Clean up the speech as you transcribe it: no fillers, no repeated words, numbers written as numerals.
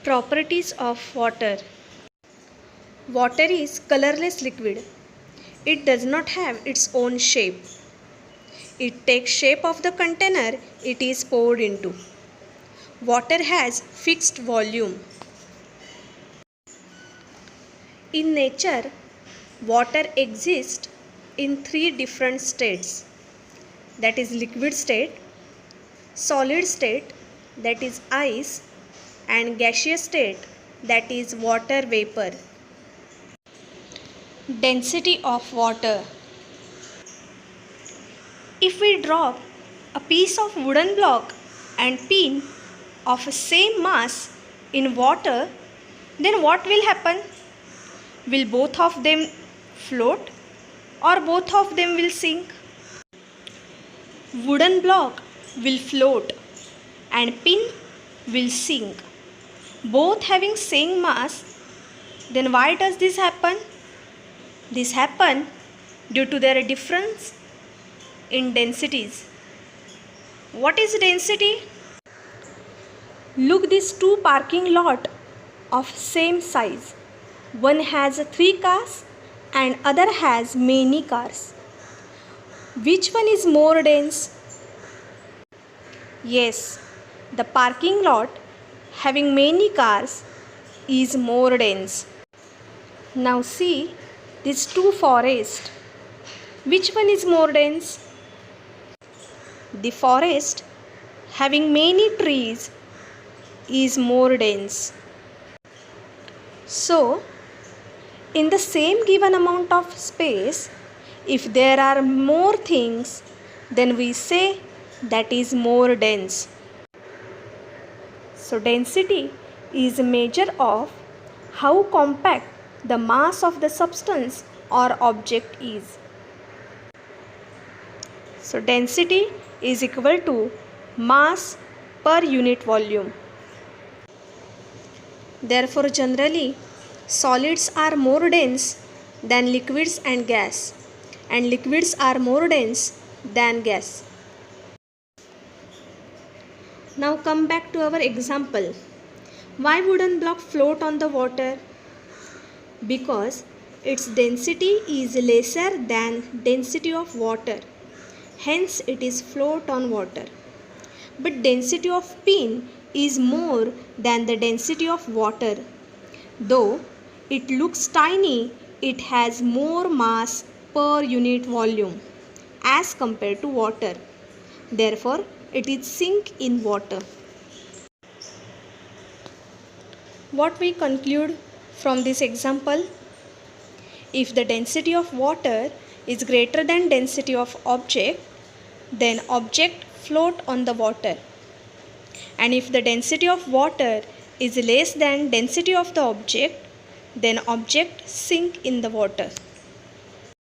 Properties of water. Water is colorless liquid. It does not have its own shape. It takes shape of the container it is poured into. Water has fixed volume. In nature, water exists in three different states. That is liquid state, solid state, that is ice, and gaseous state, that is water vapor. Density of water. If we drop a piece of wooden block and pin of same mass in water, then what will happen? Will both of them float or both of them will sink? Wooden block will float and pin will sink. Both having same mass, then why does this happen? This happen due to their difference in densities. What is density? Look, these two parking lot of same size. One has 3 cars and other has many cars. Which one is more dense? Yes, the parking lot having many cars is more dense. Now see these two forests. Which one is more dense? The forest having many trees is more dense. So, in the same given amount of space, if there are more things, then we say that is more dense. So, density is a measure of how compact the mass of the substance or object is. So, density is equal to mass per unit volume. Therefore, generally, solids are more dense than liquids and gas, and liquids are more dense than gas. Now come back to our example. Why wooden block float on the water? Because its density is lesser than density of water. Hence it is float on water. But density of pin is more than the density of water. Though it looks tiny, it has more mass per unit volume as compared to water. Therefore, it is sink in water. What we conclude from this example? If the density of water is greater than density of object, then object float on the water. And if the density of water is less than density of the object, then object sink in the water.